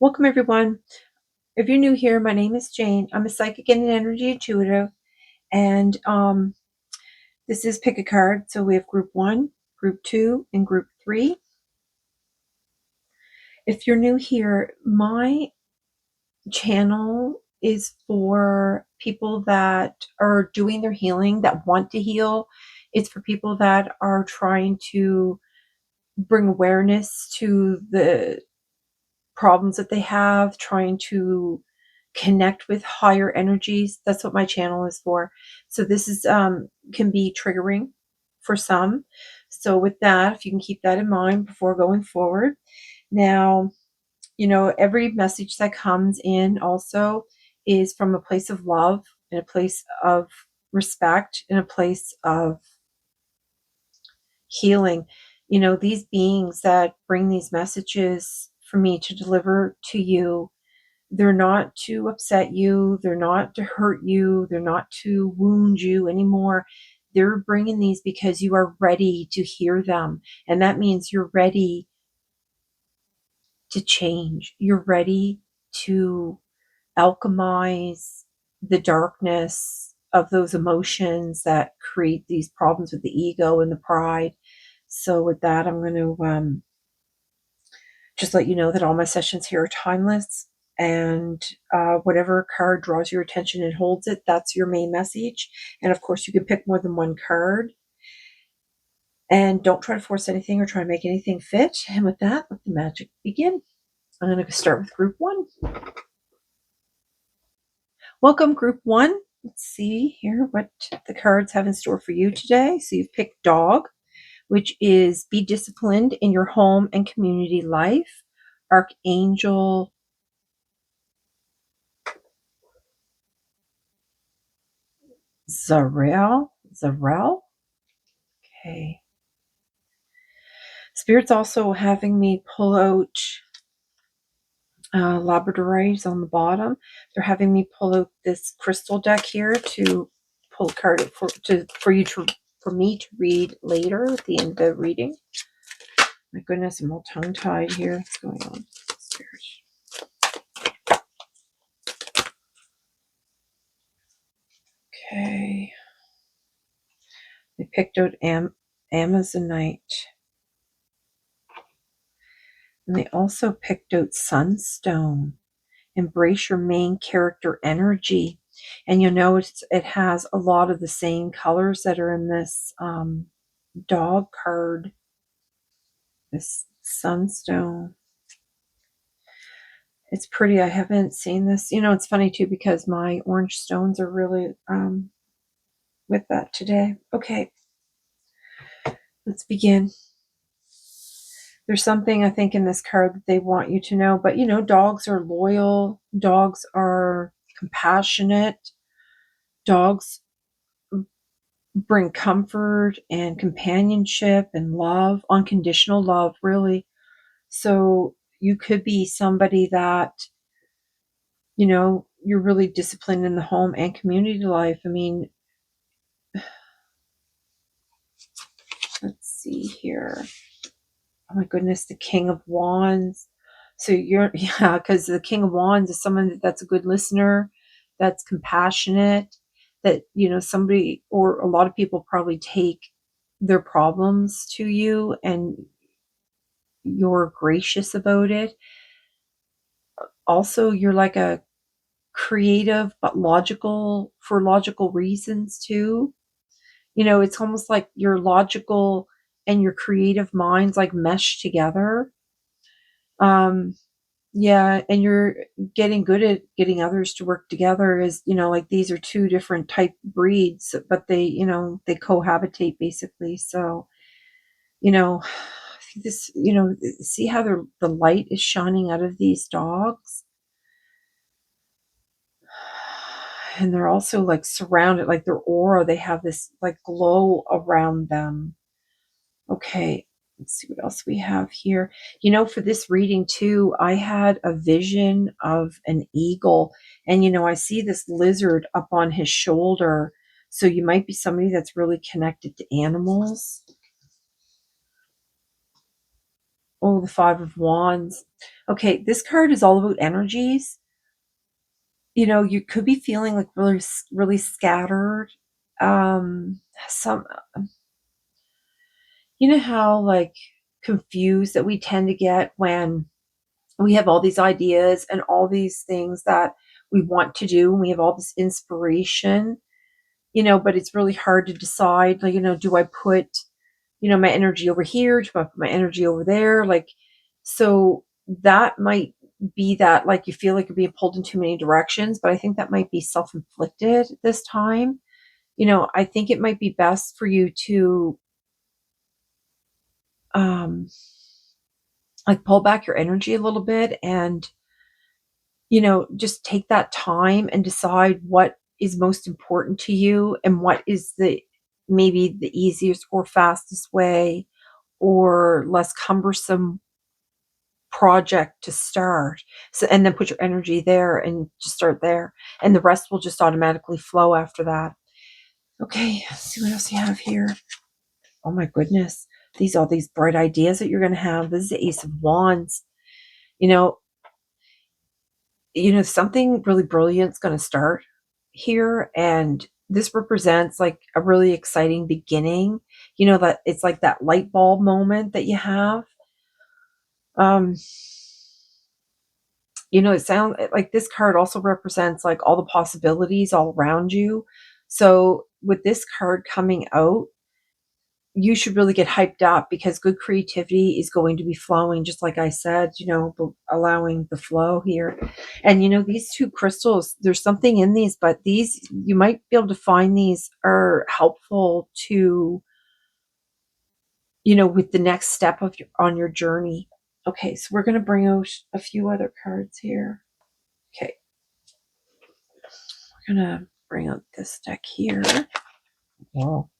Welcome, everyone. If you're new here, my name is Jane. I'm a psychic and an energy intuitive, and this is Pick a Card. So we have Group 1, Group 2, and Group 3. If you're new here, my channel is for people that are doing their healing, that want to heal. It's for people that are trying to bring awareness to the problems that they have, trying to connect with higher energies. That's what my channel is for. So this is can be triggering for some. So with that, if you can keep that in mind before going forward. Now, every message that comes in also is from a place of love, and a place of respect, and a place of healing. These beings that bring these messages for me to deliver to you, they're not to upset you, they're not to hurt you, they're not to wound you anymore. They're bringing these because you are ready to hear them. And that means you're ready to change. You're ready to alchemize the darkness of those emotions that create these problems with the ego and the pride. So with that, I'm going to just let you know that all my sessions here are timeless, and whatever card draws your attention and holds it, that's your main message. And of course, you can pick more than one card. And don't try to force anything or try to make anything fit. And with that, let the magic begin. I'm going to start with Group 1. Welcome, Group 1. Let's see here what the cards have in store for you today. So you've picked Dog, which is be disciplined in your home and community life. Archangel Zarel. Okay. Spirit's also having me pull out Labradorite on the bottom. They're having me pull out this crystal deck here to pull a card for me to read later at the end of the reading. My goodness, I'm all tongue-tied here. What's going on? Spirit. Okay. They picked out Amazonite. And they also picked out Sunstone. Embrace your main character energy. And you'll notice it has a lot of the same colors that are in this dog card, this Sunstone. It's pretty. I haven't seen this. It's funny too because my orange stones are really with that today. Okay, let's begin. There's something I think in this card that they want you to know, but dogs are loyal, dogs are compassionate, dogs bring comfort and companionship and love, unconditional love, really. So you could be somebody that, you're really disciplined in the home and community life. I mean, let's see here. Oh my goodness, the King of Wands. So because the King of Wands is someone that's a good listener, that's compassionate, that, somebody or a lot of people probably take their problems to you and you're gracious about it. Also, you're like a creative, but for logical reasons too. It's almost like your logical and your creative minds like mesh together. Yeah, and you're getting good at getting others to work together. Is like these are two different type breeds, but they cohabitate basically. So I think this, see how the light is shining out of these dogs, and they're also like surrounded, like their aura, they have this like glow around them. Okay, let's see what else we have here. For this reading too, I had a vision of an eagle, and I see this lizard up on his shoulder. So you might be somebody that's really connected to animals. Oh, the Five of Wands. Okay, this card is all about energies. You know, you could be feeling like really, really scattered. Some, you know how like confused that we tend to get when we have all these ideas and all these things that we want to do, and we have all this inspiration, you know, but it's really hard to decide, like, you know, do I put, you know, my energy over here? Do I put my energy over there? Like, so that might be that, like, you feel like you're being pulled in too many directions, but I think that might be self-inflicted this time. You know, I think it might be best for you to, um, like pull back your energy a little bit and, you know, just take that time and decide what is most important to you and what is the maybe the easiest or fastest way or less cumbersome project to start. So, and then put your energy there and just start there. And the rest will just automatically flow after that. Okay, let's see what else you have here. Oh my goodness. These all these bright ideas that you're going to have. This is the Ace of Wands. You know, something really brilliant's going to start here, and this represents like a really exciting beginning. You know, that it's like that light bulb moment that you have. Um, you know, it sounds like this card also represents like all the possibilities all around you. So with this card coming out, you should really get hyped up because good creativity is going to be flowing, just like I said, you know, allowing the flow here. And, you know, these two crystals, there's something in these, but these, you might be able to find these are helpful to, you know, with the next step of on your journey. Okay, so we're going to bring out a few other cards here. Okay, we're going to bring out this deck here. Wow.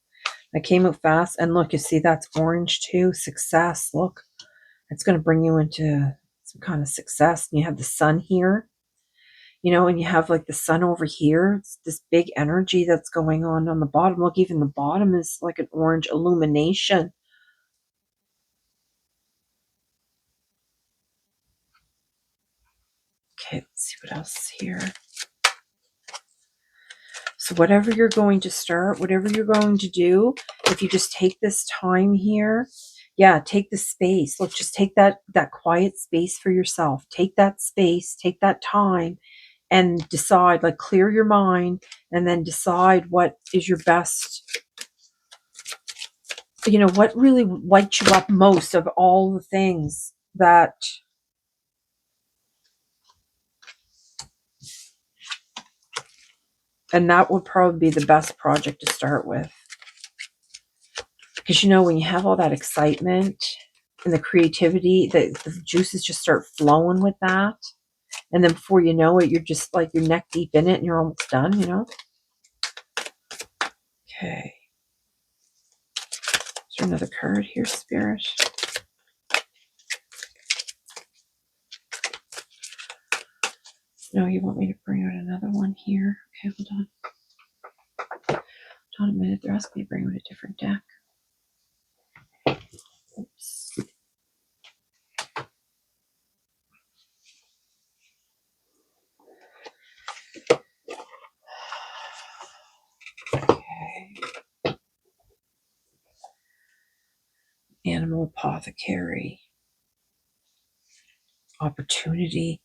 That came out fast. And look, you see that's orange too. Success. Look, it's going to bring you into some kind of success. And you have the sun here, you know, and you have like the sun over here. It's this big energy that's going on the bottom. Look, even the bottom is like an orange illumination. Okay, let's see what else is here. So whatever you're going to start, whatever you're going to do, if you just take this time here, yeah, take the space. Look, just take that quiet space for yourself. Take that space, take that time and decide, like clear your mind and then decide what is your best, you know, what really lights you up most of all the things that, and that would probably be the best project to start with. Because, you know, when you have all that excitement and the creativity, the juices just start flowing with that. And then before you know it, you're just like you're neck deep in it and you're almost done, you know? Okay. Is there another card here, Spirit? No, you want me to bring out another one here? Okay, hold on. Hold on a minute. They're asking me to bring out a different deck. Oops. Okay. Animal Apothecary. Opportunity.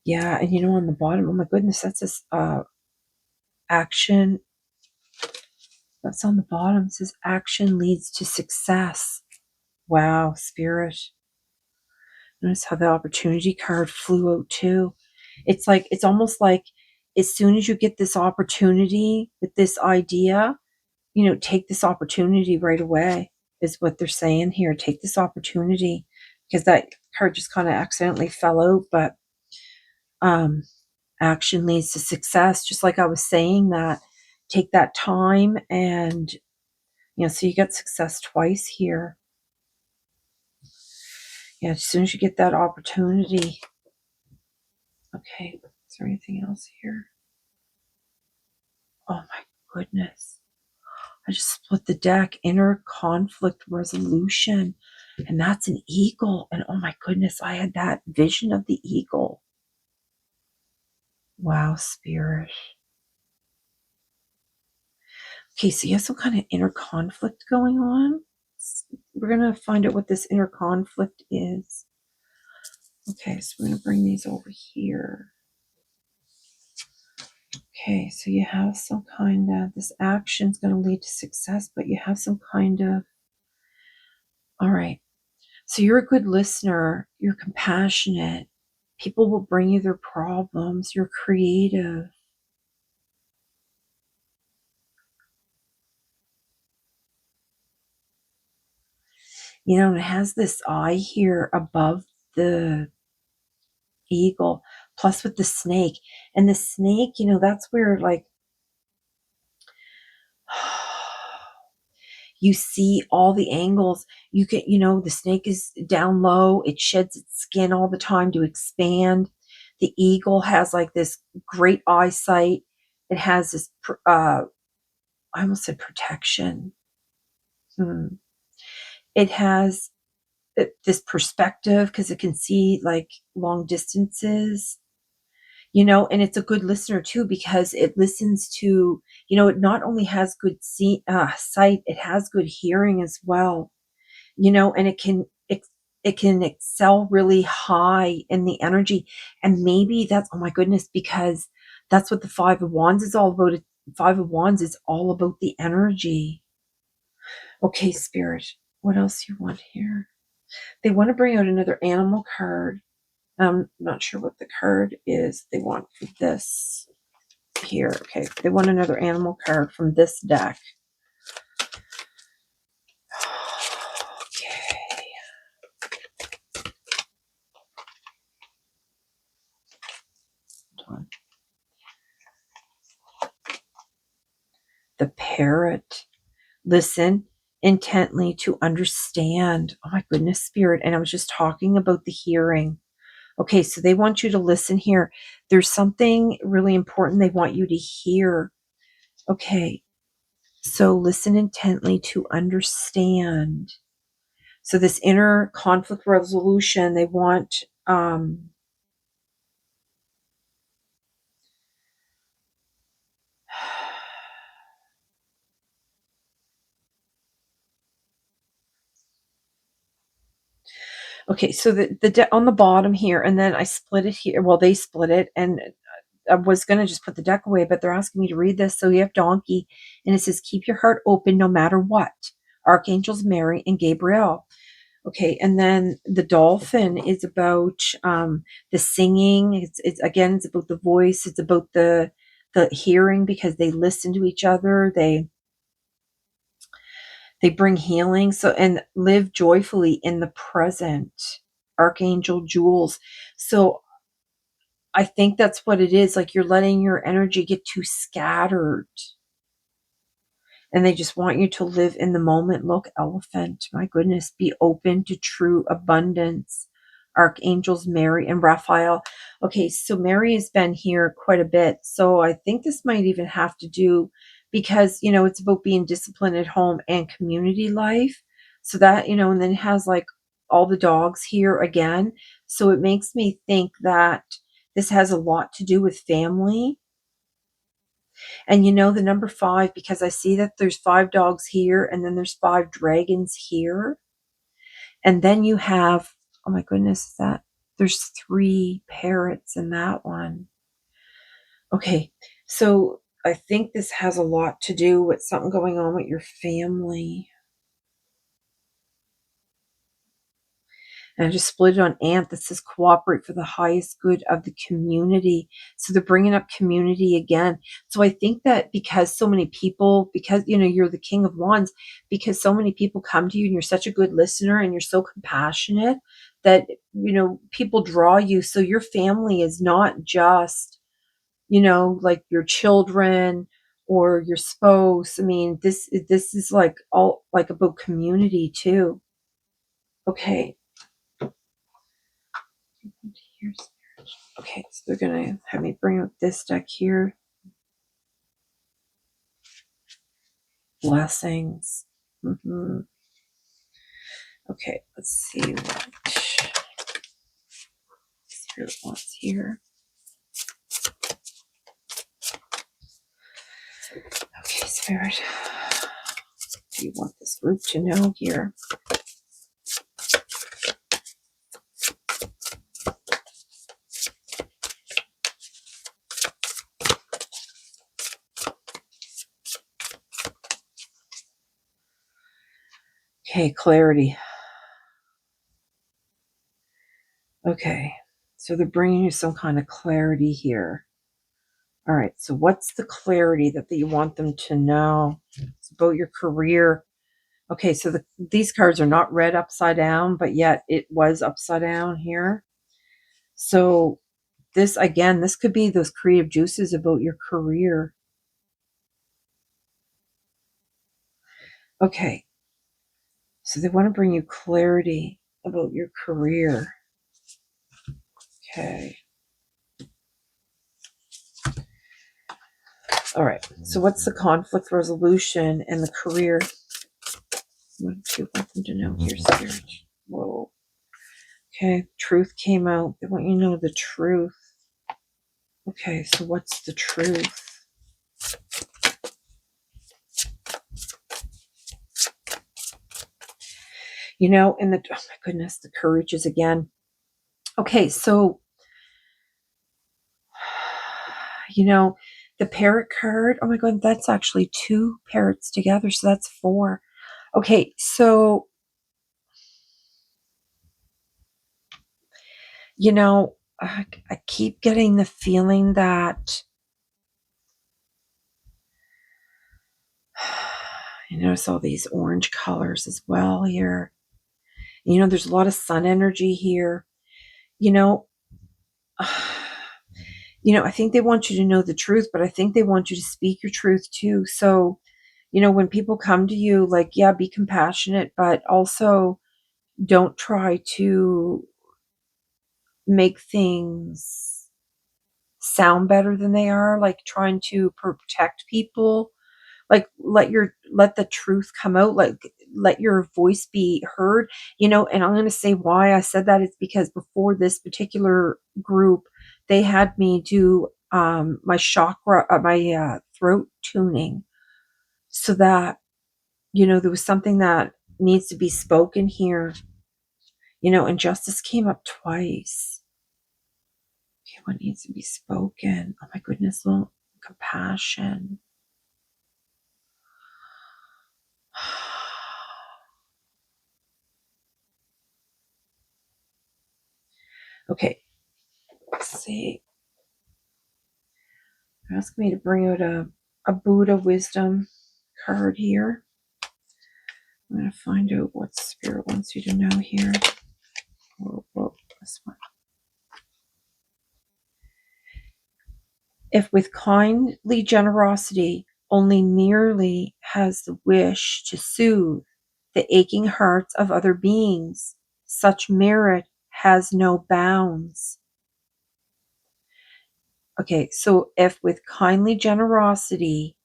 Yeah, and you know, on the bottom, oh my goodness, that's this action. That's on the bottom. It says action leads to success. Wow, Spirit. Notice how the opportunity card flew out too. It's like, it's almost like as soon as you get this opportunity with this idea, you know, take this opportunity right away is what they're saying here. Take this opportunity, because that card just kind of accidentally fell out, but action leads to success. Just like I was saying, that take that time and, you know, so you get success twice here. Yeah, as soon as you get that opportunity. Okay, is there anything else here? Oh my goodness. I just split the deck. Inner conflict resolution. And that's an eagle. And oh my goodness, I had that vision of the eagle. Wow, Spirit. Okay, so you have some kind of inner conflict going on. We're going to find out what this inner conflict is. Okay, so we're going to bring these over here. Okay, so you have some kind of, this action is going to lead to success, but you have some kind of, all right. So you're a good listener. You're compassionate. People will bring you their problems. You're creative. You know, it has this eye here above the eagle, plus with the snake. And the snake, you know, that's where like you see all the angles. You can, you know, the snake is down low. It sheds its skin all the time to expand. The eagle has like this great eyesight. It has this, I almost said protection. It has this perspective because it can see like long distances, you know, and it's a good listener too because it listens to, you know, it not only has good sight, it has good hearing as well, you know, and it can excel really high in the energy. And maybe that's, oh my goodness, because that's what the Five of Wands is all about. Five of Wands is all about the energy. Okay, Spirit, what else you want here? They want to bring out another animal card. I'm not sure what the card is they want for this here. Okay, they want another animal card from this deck. Okay. Hold on. The parrot. Listen intently to understand. Oh my goodness, Spirit. And I was just talking about the hearing. Okay, so they want you to listen here. There's something really important they want you to hear. Okay, so listen intently to understand. So this inner conflict resolution, they want, okay, so on the bottom here, and then I split it here. Well, they split it, and I was going to just put the deck away, but they're asking me to read this. So you have Donkey, and it says, keep your heart open no matter what. Archangels Mary and Gabriel. Okay, and then the dolphin is about the singing. It's again, it's about the voice. It's about the hearing because they listen to each other. They bring healing. So, and live joyfully in the present. Archangel Jules. So I think that's what it is. Like you're letting your energy get too scattered. And they just want you to live in the moment. Look, elephant, my goodness, be open to true abundance. Archangels Mary and Raphael. Okay, so Mary has been here quite a bit. So I think this might even have to do because, you know, it's about being disciplined at home and community life. So that, you know, and then it has like all the dogs here again. So it makes me think that this has a lot to do with family. And you know the number 5 because I see that there's 5 dogs here and then there's 5 dragons here. And then you have, oh my goodness, there's 3 parrots in that one. Okay, so I think this has a lot to do with something going on with your family. And I just split it on Ant that says cooperate for the highest good of the community. So they're bringing up community again. So I think that because so many people, because, you know, you're the King of Wands, because so many people come to you and you're such a good listener and you're so compassionate that, you know, people draw you. So your family is not just, you know, like your children or your spouse. I mean, this is like all like about community too. Okay. Okay, so they're gonna have me bring up this deck here. Blessings. Okay, let's see what Spirit wants here. Okay, Spirit, what do you want this group to know here? Okay, clarity. Okay, so they're bringing you some kind of clarity here. All right, so what's the clarity that you want them to know? It's about your career. Okay, so these cards are not read upside down, but yet it was upside down here. So this, again, this could be those creative juices about your career. Okay, so they want to bring you clarity about your career. Okay. All right, so what's the conflict resolution and the career? What do you want them to know here, Spirit? Whoa. Okay, truth came out. They want you to know the truth. Okay, so what's the truth? You know, and oh my goodness, the courage is again. Okay, so, you know, the parrot card, oh my God, that's actually 2 parrots together, so that's 4. Okay, so, you know, I keep getting the feeling that, you notice all these orange colors as well here. You know, there's a lot of sun energy here. You know, I think they want you to know the truth, but I think they want you to speak your truth too. So, when people come to you, like, yeah, be compassionate, but also don't try to make things sound better than they are, like trying to protect people. Like, let the truth come out, like let your voice be heard. And I'm going to say why I said that is because before this particular group, they had me do my chakra, my throat tuning, so that there was something that needs to be spoken here. And justice came up twice. Okay, what needs to be spoken? Oh my goodness, well, compassion. Okay, let's see. They're asking me to bring out a Buddha wisdom card here. I'm going to find out what Spirit wants you to know here. Whoa, this one. If with kindly generosity only merely has the wish to soothe the aching hearts of other beings, such merit has no bounds. Okay, so if with kindly generosity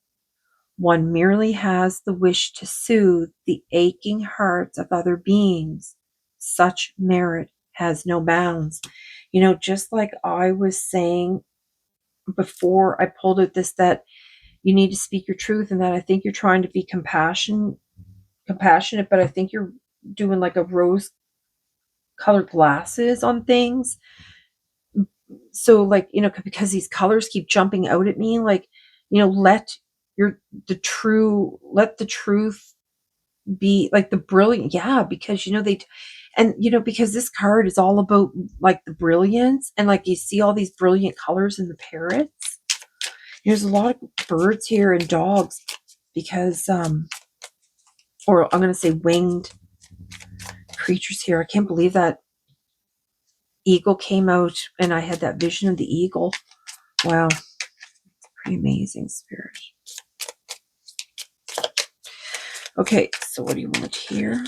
one merely has the wish to soothe the aching hearts of other beings, such merit has no bounds. Just like I was saying before I pulled out this, that you need to speak your truth, and that I think you're trying to be compassionate, but I think you're doing like a rose colored glasses on things. So, like, because these colors keep jumping out at me, like, let the truth be like the brilliant. Yeah, because because this card is all about like the brilliance, and like you see all these brilliant colors in the parrots. There's a lot of birds here and dogs, because or I'm going to say winged creatures here. I can't believe that eagle came out and I had that vision of the eagle. Wow, pretty amazing, Spirit. Okay, so what do you want here?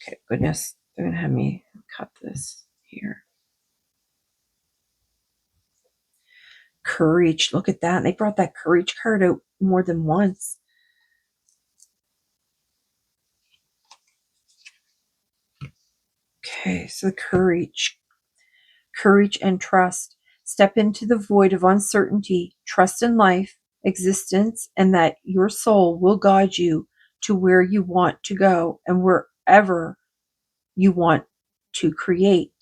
Okay, goodness, they're going to have me cut this here. Courage. Look at that. And they brought that courage card out more than once. Okay, so courage. Courage and trust. Step into the void of uncertainty. Trust in life, existence, and that your soul will guide you to where you want to go and wherever you want to create.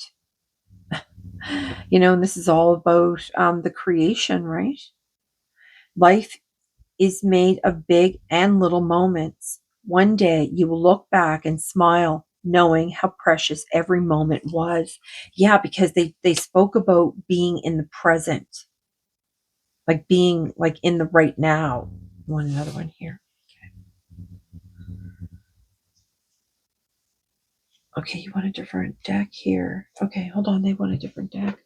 And this is all about the creation, right? Life is made of big and little moments. One day you will look back and smile, knowing how precious every moment was. Yeah, because they spoke about being in the present, like being like in the right now. Another one here. Okay, you want a different deck here. Okay, hold on. They want a different deck.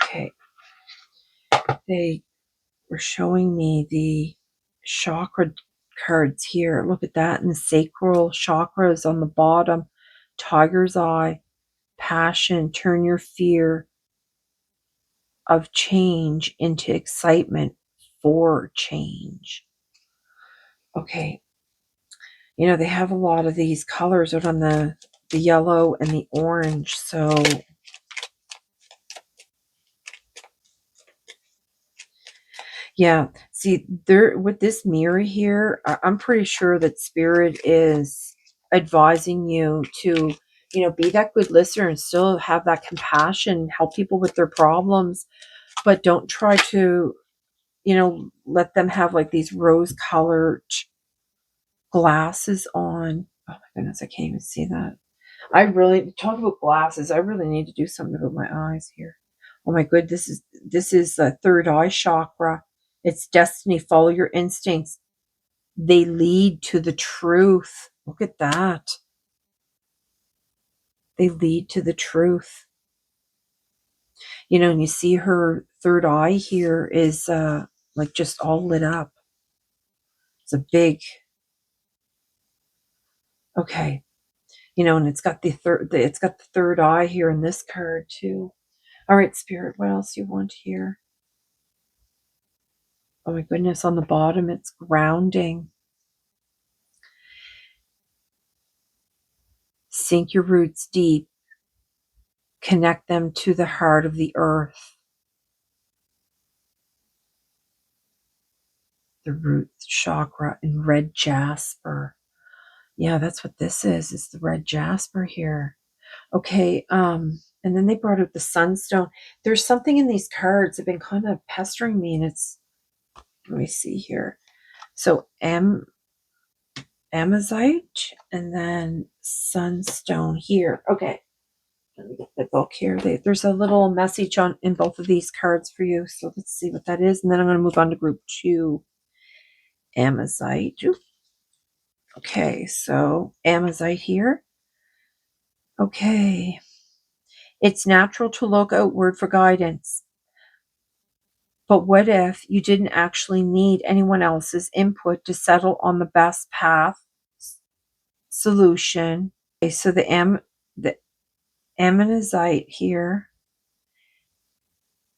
Okay, they were showing me the chakra cards here. Look at that. And the sacral chakras on the bottom. Tiger's eye, passion, turn your fear of change into excitement for change. Okay. They have a lot of these colors out on the yellow and the orange. So yeah, see, there with this mirror here, I'm pretty sure that Spirit is advising you to, be that good listener and still have that compassion, help people with their problems, but don't try to, let them have like these rose-colored glasses on. Oh my goodness, I can't even see that. I really talk about glasses. I really need to do something about my eyes here. Oh my good, this is the third eye chakra. It's destiny. Follow your instincts. They lead to the truth. Look at that. They lead to the truth. And you see her third eye here is like just all lit up. It's a big. Okay. And it's got it's got the third eye here in this card too. All right, Spirit, what else do you want here? Oh my goodness, on the bottom, it's grounding. Sink your roots deep. Connect them to the heart of the earth. The root chakra in red jasper. Yeah, that's what this is. It's the red jasper here. Okay, and then they brought out the sunstone. There's something in these cards that have been kind of pestering me, and it's, let me see here. So amazite and then sunstone here. Okay, let me get the book here. There's a little message in both of these cards for you. So let's see what that is. And then I'm going to move on to group 2. Amazite. Okay, so amazite here. Okay. It's natural to look outward for guidance. But what if you didn't actually need anyone else's input to settle on the best path solution? Okay, so the ammonite here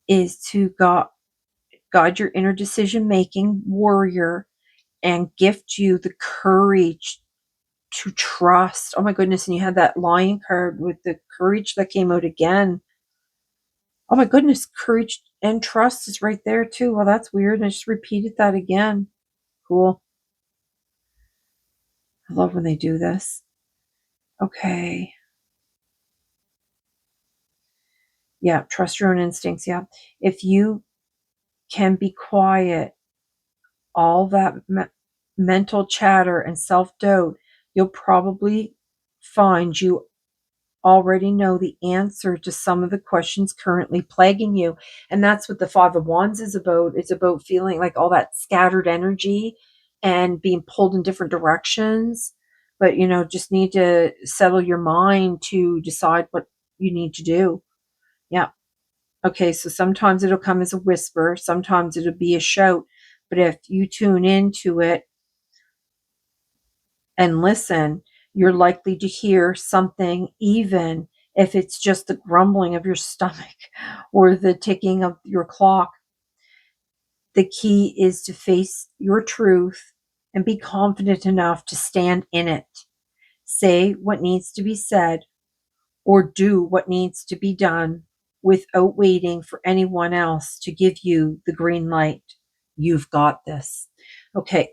is to guide your inner decision-making warrior and gift you the courage to trust. Oh my goodness, and you had that lion card with the courage that came out again. Oh my goodness, courage and trust is right there too. Well, that's weird. I just repeated that again. Cool. I love when they do this. Okay. Yeah, trust your own instincts. Yeah. If you can be quiet, all that mental chatter and self-doubt, you'll probably find you already know the answer to some of the questions currently plaguing you. And that's what the Five of Wands is about. It's about feeling like all that scattered energy and being pulled in different directions. But, just need to settle your mind to decide what you need to do. Yeah. Okay. So sometimes it'll come as a whisper, sometimes it'll be a shout. But if you tune into it and listen, you're likely to hear something, even if it's just the grumbling of your stomach or the ticking of your clock. The key is to face your truth and be confident enough to stand in it. Say what needs to be said or do what needs to be done without waiting for anyone else to give you the green light. You've got this. Okay,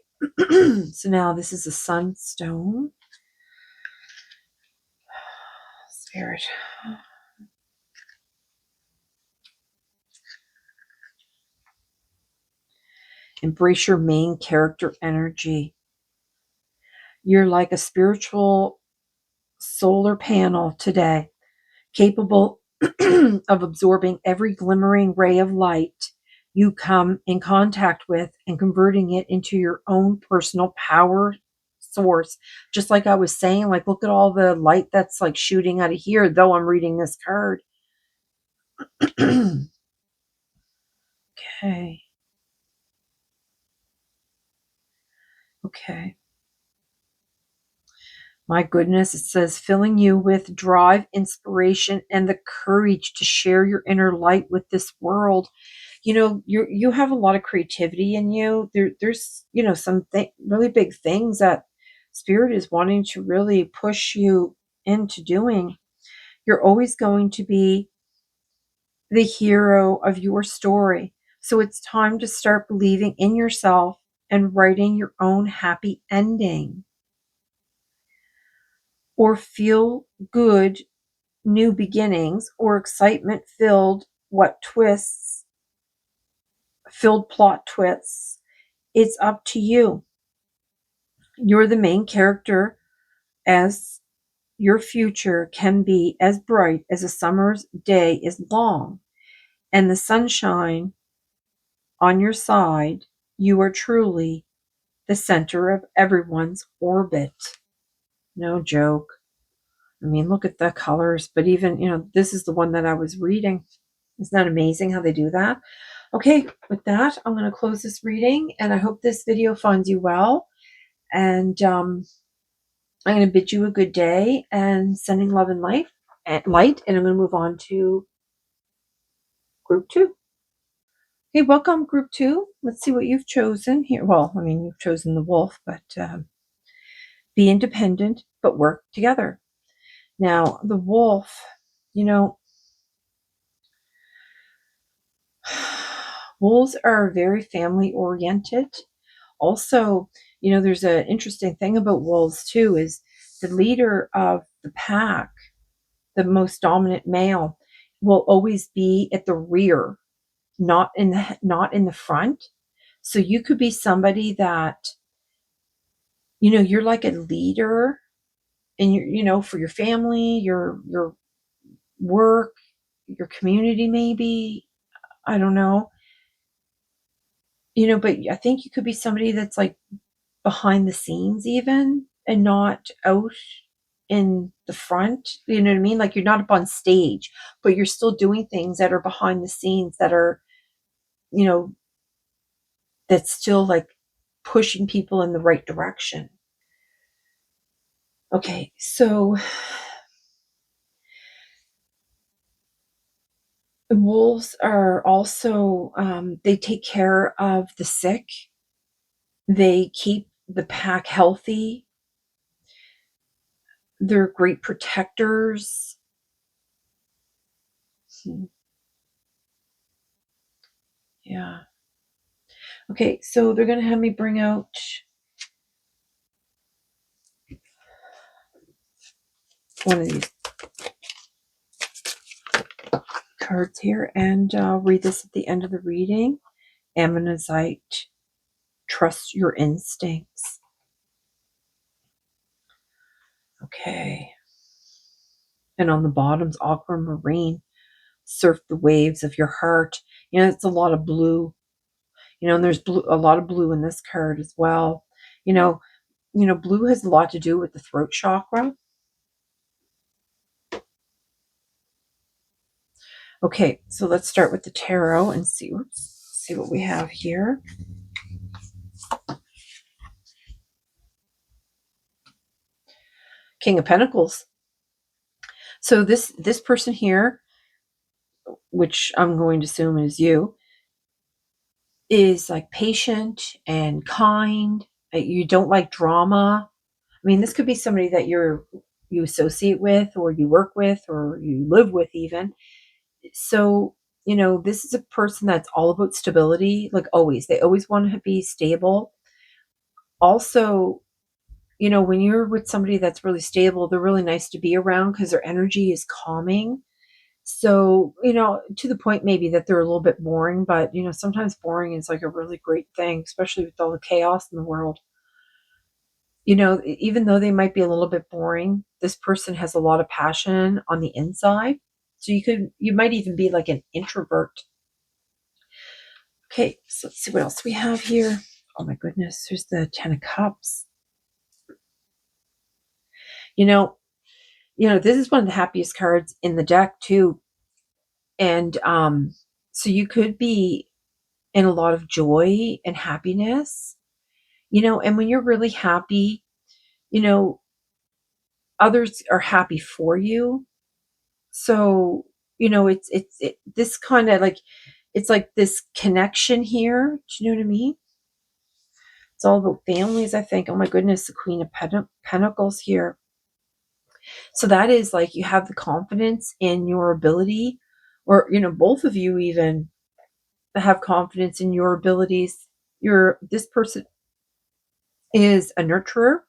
so now this is a sunstone. Spirit. Embrace your main character energy. You're like a spiritual solar panel today, capable of absorbing every glimmering ray of light you come in contact with and converting it into your own personal power source. Just like I was saying, like, look at all the light that's like shooting out of here, though I'm reading this card. Okay. Okay. My goodness, it says filling you with drive, inspiration, and the courage to share your inner light with this world. You have a lot of creativity in you. There's some really big things that spirit is wanting to really push you into doing. You're always going to be the hero of your story. So it's time to start believing in yourself and writing your own happy ending, or feel good new beginnings, or excitement filled plot twists. It's up to you. You're the main character, as your future can be as bright as a summer's day is long, and the sunshine on your side. You are truly the center of everyone's orbit. No joke. I mean, look at the colors, but even, this is the one that I was reading. Isn't that amazing how they do that? Okay, with that, I'm going to close this reading, and I hope this video finds you well. And I'm going to bid you a good day and sending love and light. And I'm going to move on to group 2. Hey, welcome, group 2. Let's see what you've chosen here. Well, I mean, you've chosen the wolf, but be independent, but work together. Now, the wolf, wolves are very family oriented. Also, there's an interesting thing about wolves too, is the leader of the pack, the most dominant male, will always be at the rear, not in the front. So you could be somebody that, you're like a leader, and for your family, your work, your community, maybe, I don't know, but I think you could be somebody that's like behind the scenes even, and not out in the front. You know what I mean? Like, you're not up on stage, but you're still doing things that are behind the scenes, that are, you know, that's still like pushing people in the right direction. Okay, so wolves are also, they take care of the sick. They keep the pack healthy. They're great protectors. Yeah. Okay, so they're going to have me bring out one of these cards here, and I'll read this at the end of the reading. Ammonite, trust your instincts. Okay. And on the bottom's aquamarine, surf the waves of your heart. It's a lot of blue. And there's a lot of blue in this card as well. Blue has a lot to do with the throat chakra. Okay, so let's start with the tarot and see what we have here. King of Pentacles. So this person here, which I'm going to assume is you, is like patient and kind. You don't like drama. I mean, this could be somebody that you associate with, or you work with, or you live with even. So, this is a person that's all about stability, like always. They always want to be stable. Also, when you're with somebody that's really stable, they're really nice to be around because their energy is calming. So, to the point maybe that they're a little bit boring, but, sometimes boring is like a really great thing, especially with all the chaos in the world. Even though they might be a little bit boring, this person has a lot of passion on the inside. So you might even be like an introvert. Okay, so let's see what else we have here. Oh my goodness, there's the 10 of Cups. This is one of the happiest cards in the deck too. And so you could be in a lot of joy and happiness, and when you're really happy, others are happy for you. So, this kind of like, it's like this connection here. Do you know what I mean? It's all about families, I think. Oh my goodness, the Queen of Pentacles here. So that is like you have the confidence in your ability, or, both of you even have confidence in your abilities. This person is a nurturer,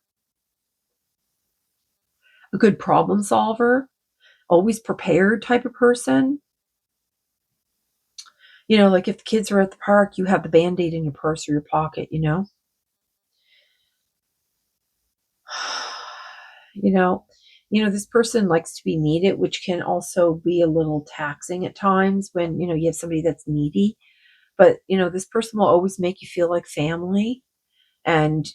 a good problem solver, always prepared type of person. Like if the kids are at the park, you have the Band-Aid in your purse or your pocket, you know this person likes to be needed, which can also be a little taxing at times when you have somebody that's needy. But this person will always make you feel like family. And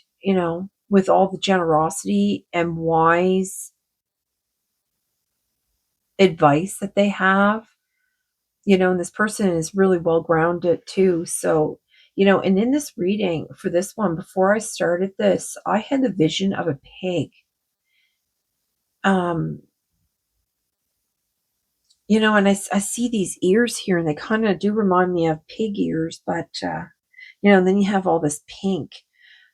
with all the generosity and wise advice that they have, and this person is really well grounded too. So, and in this reading for this one, before I started this, I had the vision of a pig. um and I see these ears here, and they kind of do remind me of pig ears, but and then you have all this pink.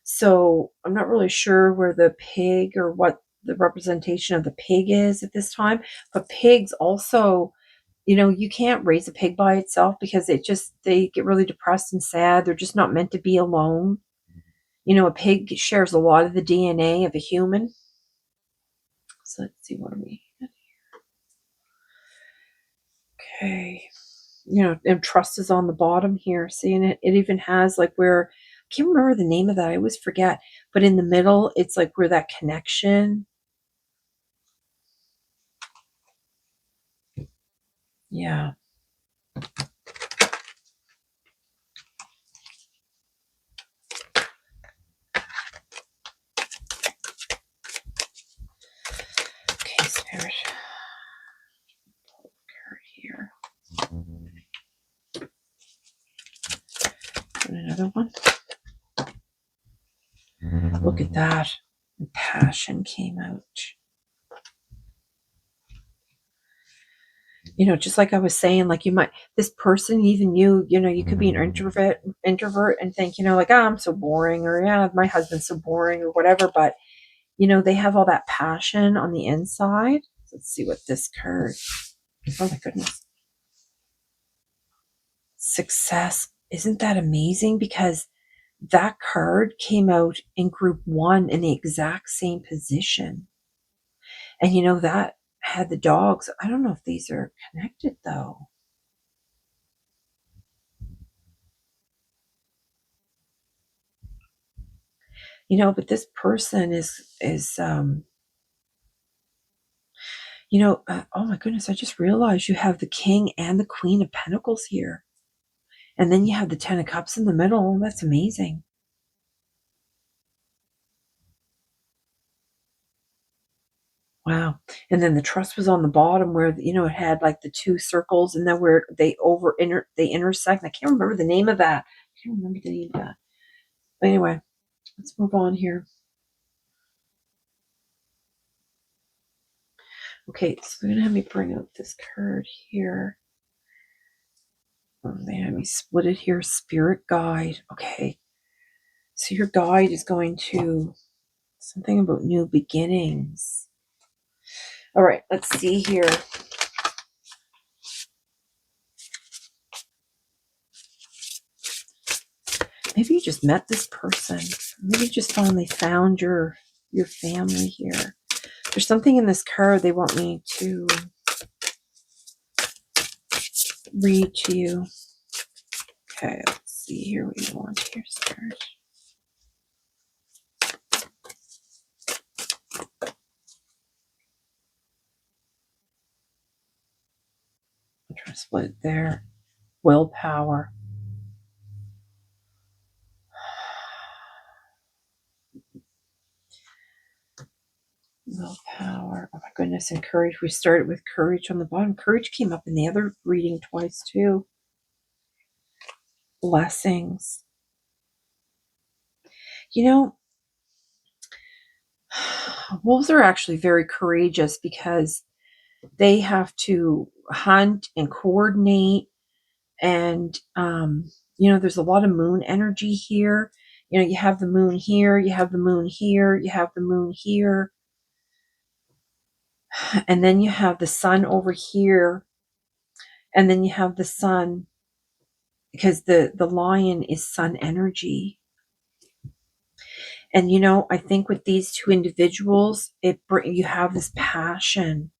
So I'm not really sure where the pig, or what the representation of the pig is at this time. But pigs also, you can't raise a pig by itself, because they get really depressed and sad. They're just not meant to be alone. A pig shares a lot of the DNA of a human. So let's see, what are we? Okay. And trust is on the bottom here. See, and it even has like where, I can't remember the name of that. I always forget. But in the middle, it's like where that connection. Yeah. Okay, Spirit. Pull a card here. And another one. Look at that. The passion came out. Just like I was saying, like this person, even you could be an introvert and think, like, oh, I'm so boring, or yeah, my husband's so boring, or whatever. But, they have all that passion on the inside. Let's see what this card. Oh my goodness. Success. Isn't that amazing? Because that card came out in group 1 in the exact same position. And that had the dogs. I don't know if these are connected though. But this person is Oh my goodness, I just realized you have the King and the Queen of Pentacles here. And then you have the Ten of Cups in the middle. That's amazing. Wow. And then the trust was on the bottom where, it had like the two circles, and then where they intersect. I can't remember the name of that. I can't remember the name of that. But anyway, let's move on here. Okay, so they're going to have me bring out this card here. They have me split it here. Spirit guide. Okay. So your guide is going to something about new beginnings. All right, let's see here. Maybe you just met this person. Maybe you just finally found your family here. There's something in this card they want me to read to you. Okay, let's see here what you want here, Spirit. I'm trying to split it there. Willpower. Willpower. Oh my goodness, and courage. We started with courage on the bottom. Courage came up in the other reading twice too. Blessings. Wolves are actually very courageous because they have to hunt and coordinate, and there's a lot of moon energy here. You have the moon here, you have the moon here, you have the moon here, and then you have the sun over here, and then you have the sun, because the lion is sun energy. And I think with these two individuals, you have this passion,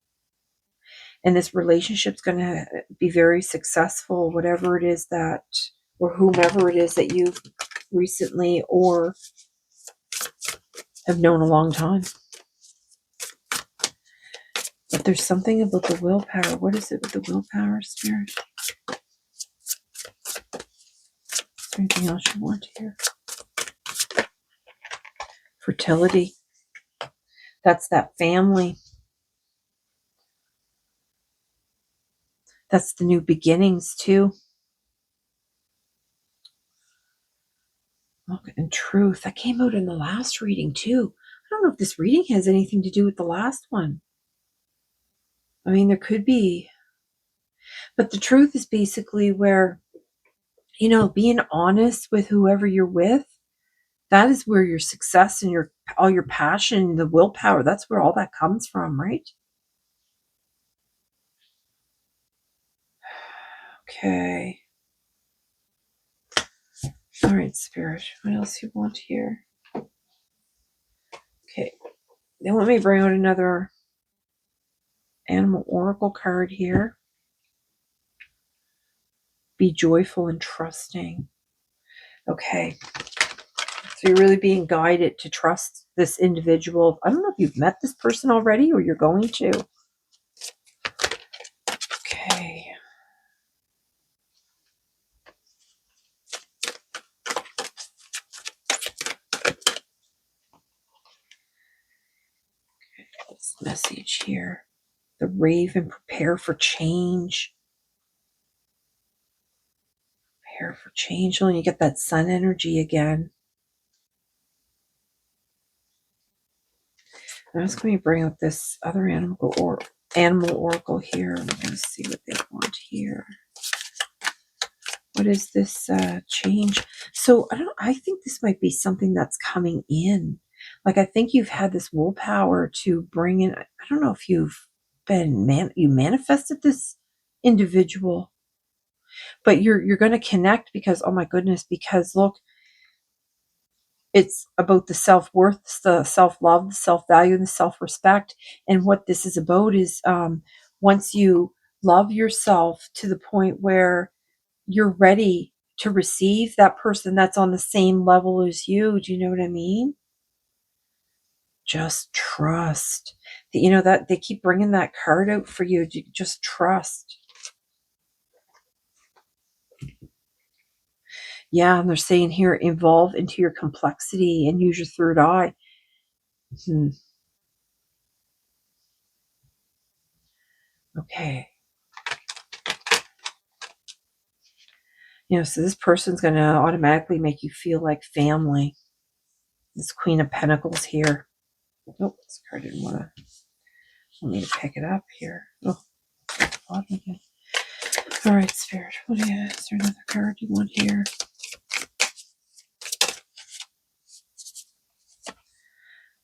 and this relationship's going to be very successful, whatever it is that, or whomever it is that you've recently or have known a long time. But there's something about the willpower. What is it with the willpower, Spirit? Is there anything else you want here? Fertility. That's that family. That's the new beginnings too. Look, and truth. That came out in the last reading too. I don't know if this reading has anything to do with the last one. I mean, there could be. But the truth is basically where, being honest with whoever you're with, that is where your success and all your passion, the willpower, that's where all that comes from, right? Okay. All right, Spirit. What else you want here? Okay. They want me to bring out another animal oracle card here. Be joyful and trusting. Okay. So you're really being guided to trust this individual. I don't know if you've met this person already or you're going to. Okay. This message here. The Raven, prepare for change. Prepare for change. And you get that sun energy again. I'm just going to bring up this other animal oracle here. I'm going to see what they want here. What is this change? So I think this might be something that's coming in. Like, I think you've had this willpower to bring in. I don't know if you've you manifested this individual, but you're going to connect because, oh my goodness, because look, it's about the self-worth, the self-love, the self-value, and the self-respect. And what this is about is once you love yourself to the point where you're ready to receive that person that's on the same level as you. Do you know what I mean? Just trust. You know, that they keep bringing that card out for you. Just trust. Yeah, and they're saying here, evolve into your complexity and use your third eye. Okay. You know, so this person's going to automatically make you feel like family. This Queen of Pentacles here. Oh, this card didn't want me to pick it up here. Oh, bottom again. All right, Spirit. Is there another card you want here?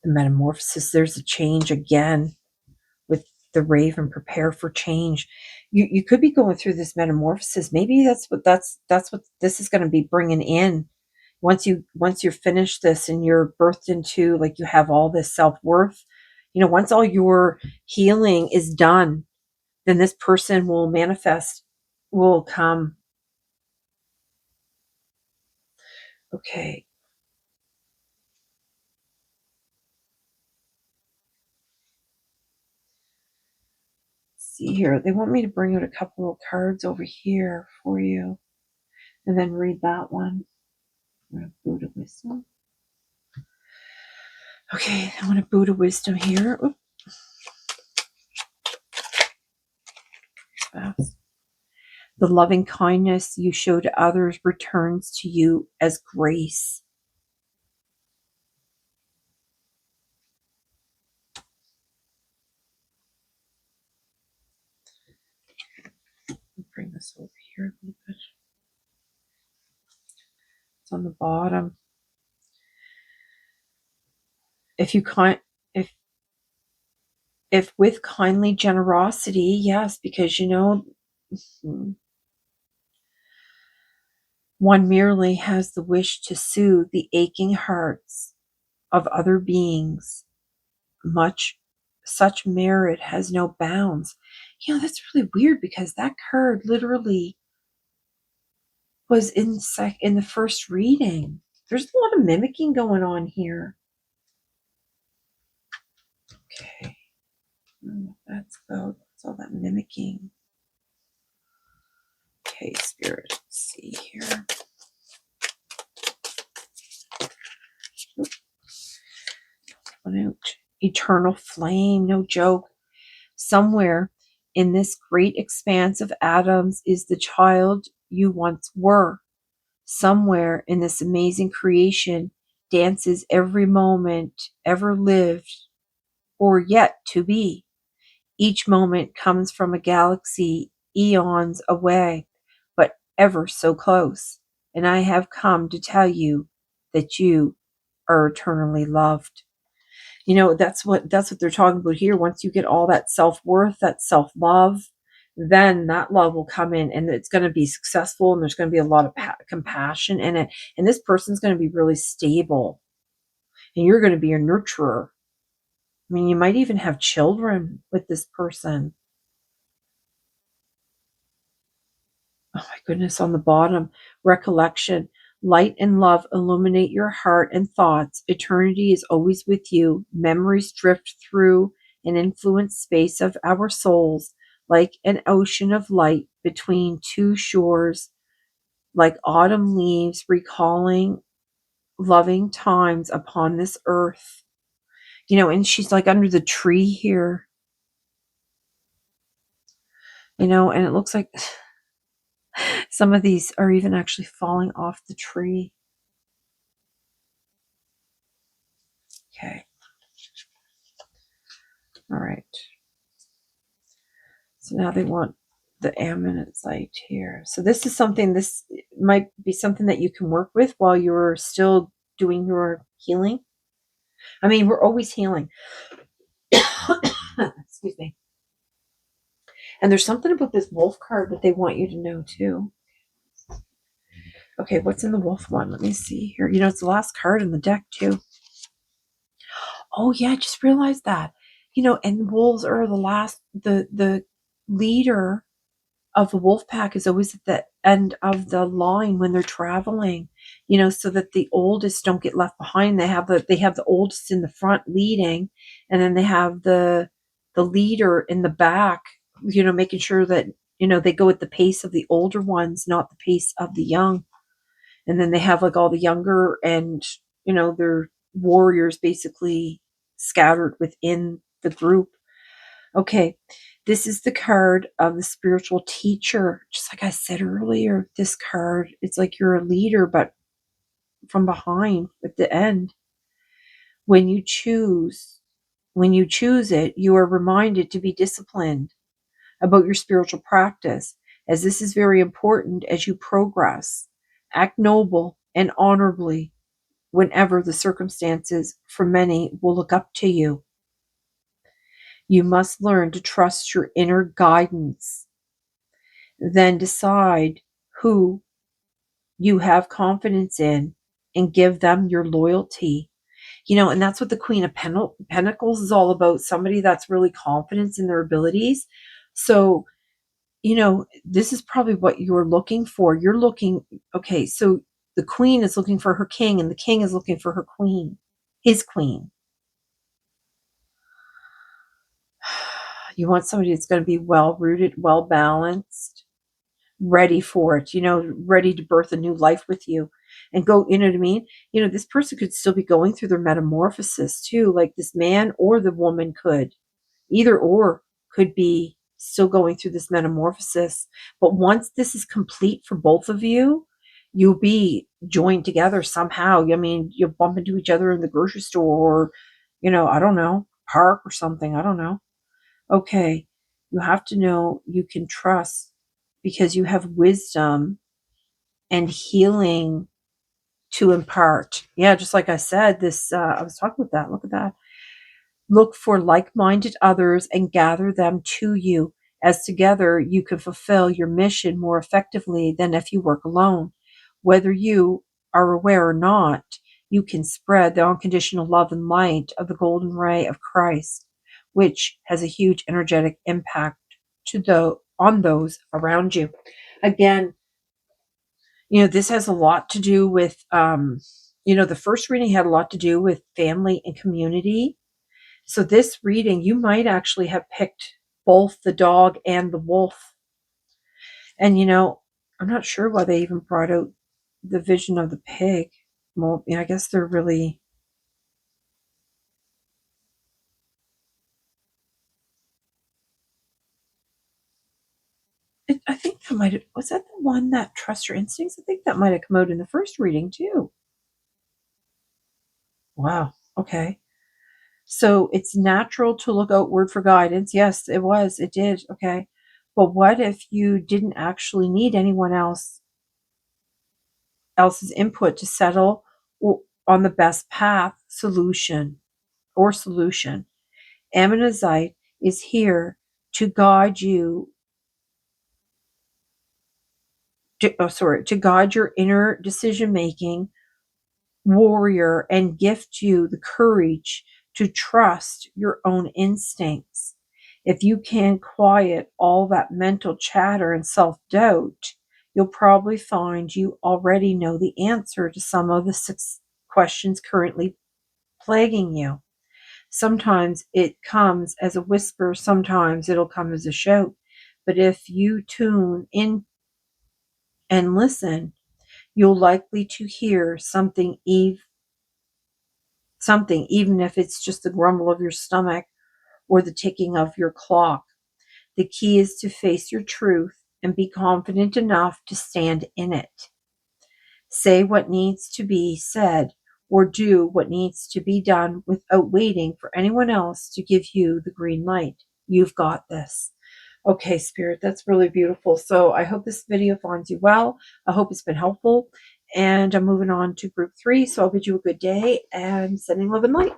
The Metamorphosis. There's a change again with the Raven. Prepare for change. You could be going through this metamorphosis. Maybe that's what this is going to be bringing in. Once you're finished this and you're birthed into, like, you have all this self-worth, you know, once all your healing is done, then this person will manifest, will come. Okay. See here, they want me to bring out a couple of cards over here for you and then read that one. Buddha Wisdom. Okay, I want a Buddha Wisdom here. Fast. The loving kindness you show to others returns to you as grace. Bring this over here a little bit. It's on the bottom. If with kindly generosity, yes, because you know, one merely has the wish to soothe the aching hearts of other beings. Such merit has no bounds. You know, that's really weird because that card literally was in the first reading. There's a lot of mimicking going on here. Okay. I don't know what that's about. It's all that mimicking. Okay, Spirit. Let's see here. One out. Eternal flame, no joke. Somewhere in this great expanse of atoms is the child you once were. Somewhere in this amazing creation dances every moment ever lived or yet to be. Each moment comes from a galaxy eons away, but ever so close. And I have come to tell you that you are eternally loved. You know, that's what they're talking about here. Once you get all that self-worth, that self-love, then that love will come in and it's going to be successful and there's going to be a lot of compassion in it. And this person's going to be really stable and you're going to be a nurturer. I mean, you might even have children with this person. Oh my goodness, on the bottom, recollection. Light and love illuminate your heart and thoughts. Eternity is always with you. Memories drift through and influence space of our souls like an ocean of light between two shores, like autumn leaves recalling loving times upon this earth. You know, and she's like under the tree here. You know, and it looks like some of these are even actually falling off the tree. Okay. All right. So now they want the ammonite here. So this might be something that you can work with while you're still doing your healing. I mean, we're always healing. Excuse me. And there's something about this wolf card that they want you to know too. Okay, what's in the wolf one? Let me see here. You know, it's the last card in the deck too. Oh yeah, I just realized that. You know, and wolves are the leader of the wolf pack is always at the end of the line when they're traveling, you know, so that the oldest don't get left behind. They have the oldest in the front leading, and then they have the the leader in the back, making sure that, they go at the pace of the older ones, not the pace of the young. And then they have like all the younger and, their warriors basically scattered within the group. Okay, this is the card of the spiritual teacher. Just like I said earlier, this card, it's like you're a leader, but from behind at the end. When you choose it, you are reminded to be disciplined about your spiritual practice, as this is very important as you progress. Act noble and honorably whenever the circumstances for many will look up to you. You must learn to trust your inner guidance. Then decide who you have confidence in and give them your loyalty. And that's what the Queen of Pentacles is all about. Somebody that's really confident in their abilities. So, this is probably what you're looking for. You're looking, okay, so the queen is looking for her king and the king is looking for her queen, his queen. You want somebody that's going to be well rooted, well balanced, ready for it, ready to birth a new life with you and go, you know what I mean? This person could still be going through their metamorphosis too. Like this man or the woman could, either or could be still going through this metamorphosis. But once this is complete for both of you, you'll be joined together somehow. I mean, you'll bump into each other in the grocery store or, I don't know, park or something. I don't know. Okay. You have to know you can trust because you have wisdom and healing to impart. Yeah, just like I said, this, I was talking with that. Look at that. Look for like-minded others and gather them to you, as together you can fulfill your mission more effectively than if you work alone. Whether you are aware or not, you can spread the unconditional love and light of the golden ray of Christ, which has a huge energetic impact on those around you. Again, this has a lot to do with, the first reading had a lot to do with family and community. So this reading, you might actually have picked both the dog and the wolf. And, I'm not sure why they even brought out the vision of the pig. Well, I guess they're really... I think that might have... Was that the one that trust your instincts? I think that might have come out in the first reading too. Wow. Okay. So it's natural to look outward for guidance. Yes, it was. It did. Okay. But what if you didn't actually need anyone else's input to settle on the best path solution? Ammonite is here to guide you to guide your inner decision making warrior and gift you the courage to trust your own instincts. If you can quiet all that mental chatter and self-doubt, you'll probably find you already know the answer to some of the 6 questions currently plaguing you. Sometimes it comes as a whisper, sometimes it'll come as a shout. But if you tune in and listen, you'll likely to hear something, even if it's just the grumble of your stomach or the ticking of your clock. The key is to face your truth and be confident enough to stand in it. Say what needs to be said or do what needs to be done without waiting for anyone else to give you the green light. You've got this. Okay, Spirit, that's really beautiful. So I hope this video finds you well. I hope it's been helpful. And I'm moving on to group 3. So I'll bid you a good day and sending love and light.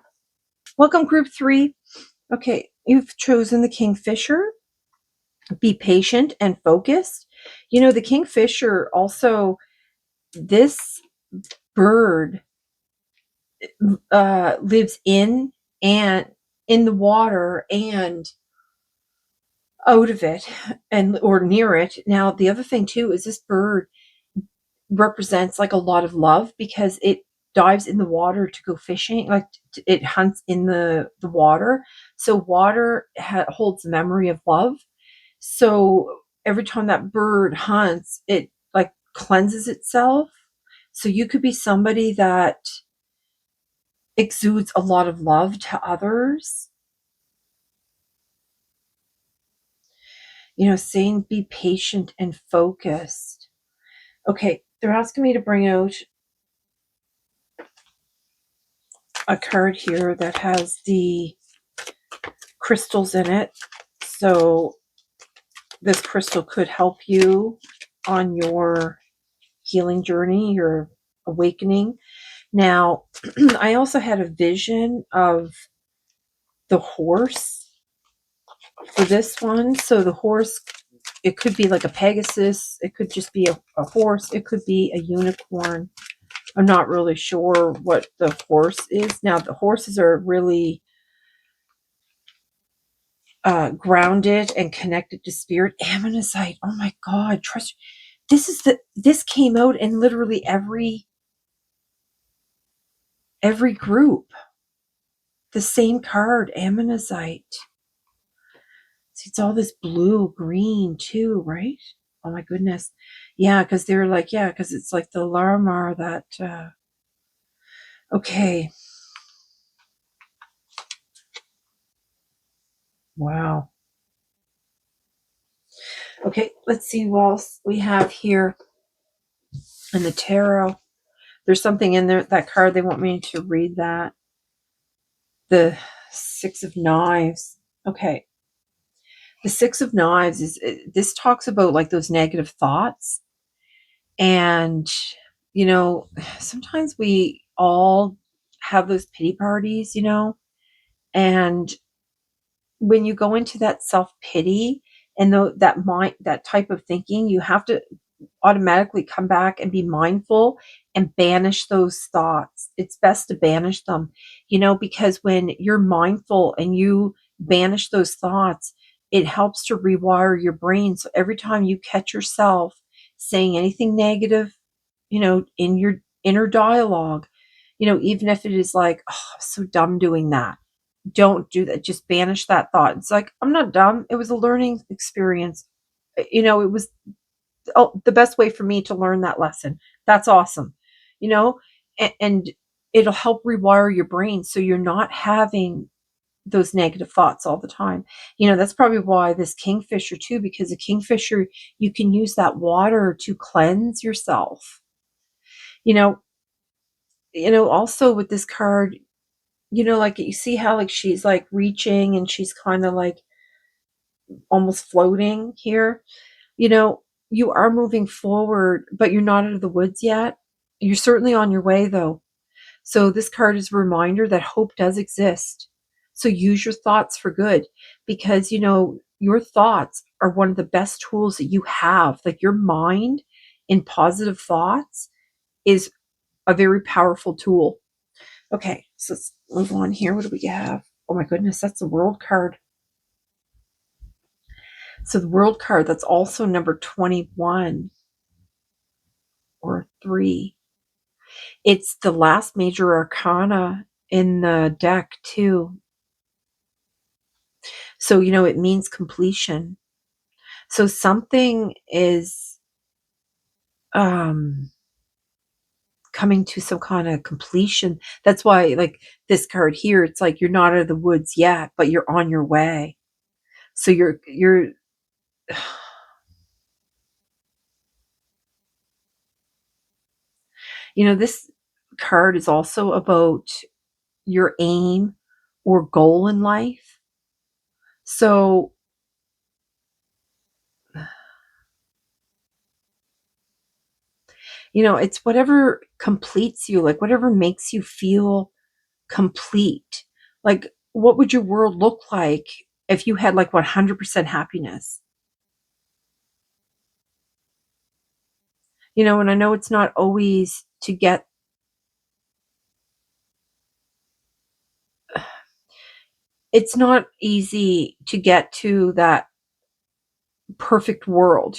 Welcome, group 3. Okay, you've chosen the Kingfisher. Be patient and focused. The Kingfisher also, this bird lives in the water and out of it or near it. Now, the other thing too is this bird represents like a lot of love because it dives in the water to go fishing. Like it hunts in the water. So water holds the memory of love. So every time that bird hunts, it like cleanses itself. So you could be somebody that exudes a lot of love to others. Saying be patient and focused. Okay, they're asking me to bring out a card here that has the crystals in it. So this crystal could help you on your healing journey, your awakening. Now, I also had a vision of the horse for this one. So the horse, it could be like a Pegasus, it could just be a horse, it could be a unicorn. I'm not really sure what the horse is. Now, the horses are really grounded and connected to spirit. Ammonite, oh my God, trust. This came out in literally every group. The same card, Ammonite. See, it's all this blue, green too, right? Oh my goodness. Yeah, because they're like, yeah, because it's like the Laramar that, okay. Wow. Okay, let's see what else we have here in the tarot. There's something in there, that card, they want me to read that. The Six of Knives. Okay. The Six of Knives this talks about like those negative thoughts. And, sometimes we all have those pity parties, and when you go into that self-pity and that type of thinking, you have to automatically come back and be mindful and banish those thoughts. It's best to banish them, because when you're mindful and you banish those thoughts, it helps to rewire your brain. So every time you catch yourself saying anything negative, in your inner dialogue, even if it is like, oh, I'm so dumb doing that. Don't do that. Just banish that thought. It's like, I'm not dumb. It was a learning experience. It was the best way for me to learn that lesson. That's awesome. You know, and it'll help rewire your brain so you're not having those negative thoughts all the time. That's probably why this kingfisher too, because a kingfisher, you can use that water to cleanse yourself. You know, also with this card, like you see how like she's like reaching and she's kind of like almost floating here. You know, you are moving forward, but you're not out of the woods yet. You're certainly on your way though. So this card is a reminder that hope does exist. So use your thoughts for good, because your thoughts are one of the best tools that you have. Like your mind in positive thoughts is a very powerful tool. Okay, so let's move on here. What do we have? Oh my goodness, that's the world card. So the world card, that's also number 21 or 3. It's the last major arcana in the deck too. So, it means completion. So something is um coming to some kind of completion. That's why like this card here, it's like you're not out of the woods yet, but you're on your way. So you're this card is also about your aim or goal in life. So, it's whatever completes you, like whatever makes you feel complete. Like, what would your world look like if you had like 100% happiness? And I know it's not always to get, it's not easy to get to that perfect world,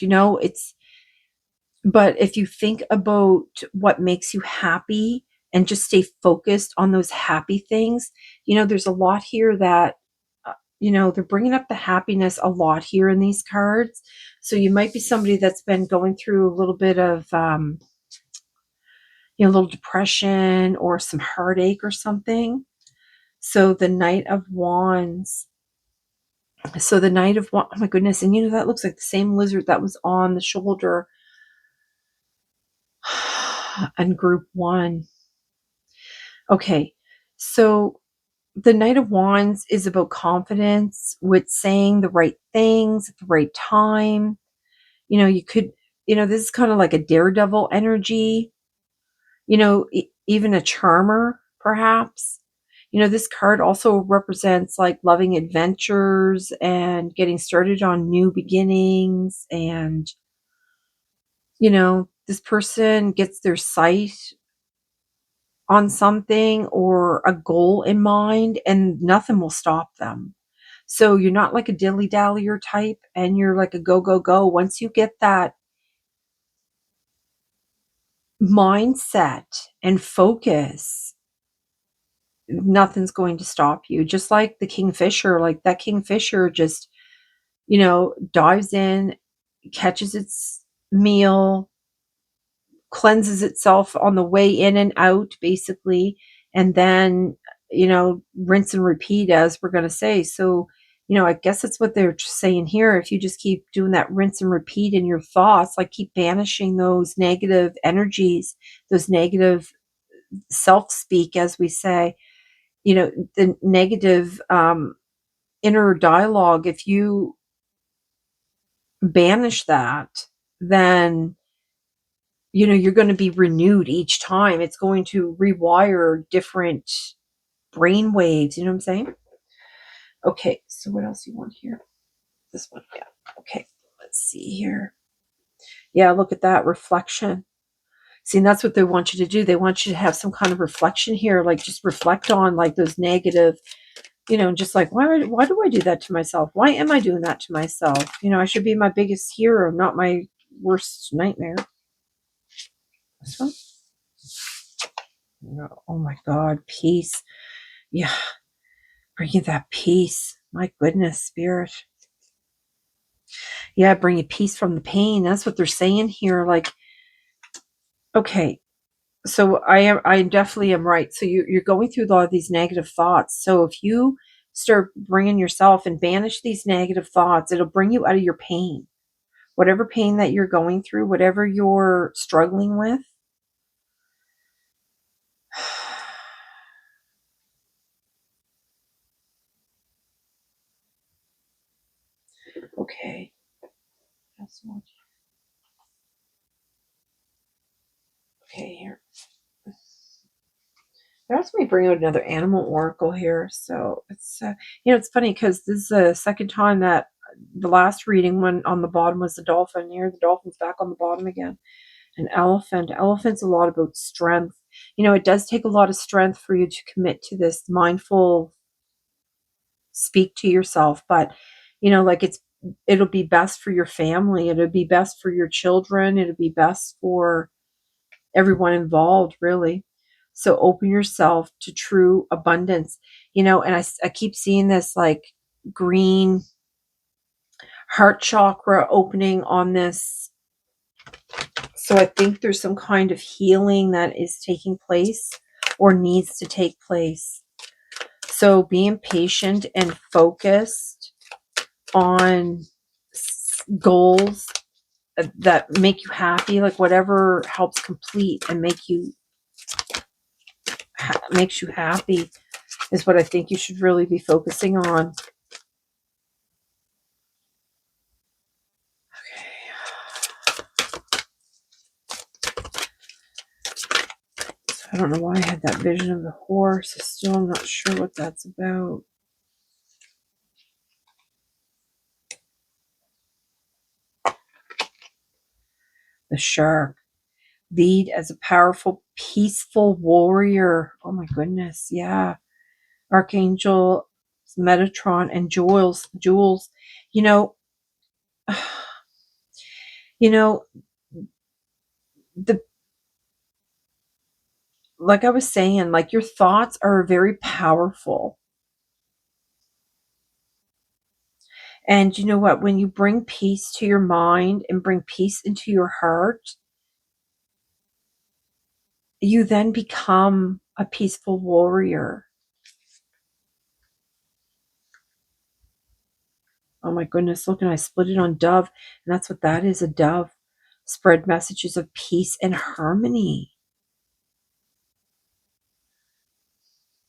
but if you think about what makes you happy and just stay focused on those happy things, there's a lot here that they're bringing up the happiness a lot here in these cards. So you might be somebody that's been going through a little bit of, a little depression or some heartache or something. So the Knight of Wands. So the Knight of Wands, oh my goodness. And that looks like the same lizard that was on the shoulder and group 1. Okay. So the Knight of Wands is about confidence with saying the right things at the right time. You could, this is kind of like a daredevil energy, even a charmer, perhaps. This card also represents like loving adventures and getting started on new beginnings. And, this person gets their sight on something or a goal in mind, and nothing will stop them. So you're not like a dilly-dallyer type, and you're like a go, go, go. Once you get that mindset and focus, nothing's going to stop you. Just like the kingfisher, like that kingfisher just, dives in, catches its meal, cleanses itself on the way in and out, basically, and then, rinse and repeat, as we're going to say. So, I guess that's what they're saying here. If you just keep doing that rinse and repeat in your thoughts, like keep banishing those negative energies, those negative self speak, as we say, the negative inner dialogue, if you banish that, then you're going to be renewed each time. It's going to rewire different brain waves. You know what I'm saying? Okay, so what else you want here? This one, yeah. Okay, let's see here. Yeah, look at that reflection. See, and that's what they want you to do. They want you to have some kind of reflection here, like just reflect on like those negative, just like, why do I do that to myself? Why am I doing that to myself? I should be my biggest hero, not my worst nightmare. This one? No. Oh my God, peace. Yeah, bring you that peace. My goodness, spirit. Yeah, bring you peace from the pain. That's what they're saying here. Like, okay, so I definitely am right. So you're going through a lot of these negative thoughts. So if you start bringing yourself and banish these negative thoughts, it'll bring you out of your pain. Whatever pain that you're going through, whatever you're struggling with. Okay. Okay, here. They're asking me to bring out another animal oracle here. So it's, it's funny because this is the second time that the last reading when on the bottom was the dolphin. Here, the dolphin's back on the bottom again. An elephant. Elephant's a lot about strength. It does take a lot of strength for you to commit to this mindful speak to yourself, but like it'll be best for your family, it'll be best for your children, it'll be best for everyone involved, really. So open yourself to true abundance, and I keep seeing this like green heart chakra opening on this. So I think there's some kind of healing that is taking place or needs to take place. So being patient and focused on goals that make you happy, like whatever helps complete and makes you happy is what I think you should really be focusing on. I don't know why I had that vision of the horse. Still, I'm not sure what that's about. The shark. Lead as a powerful, peaceful warrior. Oh my goodness. Yeah. Archangel Metatron and Jules. You know, the like I was saying, like your thoughts are very powerful. And you know what? When you bring peace to your mind and bring peace into your heart, you then become a peaceful warrior. Oh my goodness, look, and I split it on dove. And that's what that is, a dove. Spread messages of peace and harmony.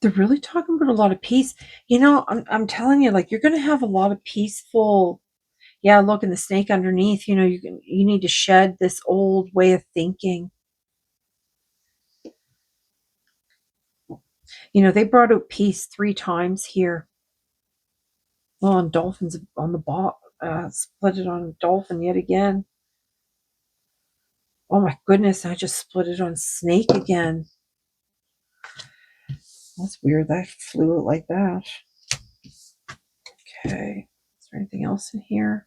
They're really talking about a lot of peace. You know, I'm telling you, like, you're going to have a lot of peaceful. Yeah, look, and the snake underneath, you know, you need to shed this old way of thinking. You know, they brought out peace 3 times here. Well, on dolphins on the bot, split it on dolphin yet again. Oh my goodness, I just split it on snake again. That's weird. That flew out like that. Okay. Is there anything else in here?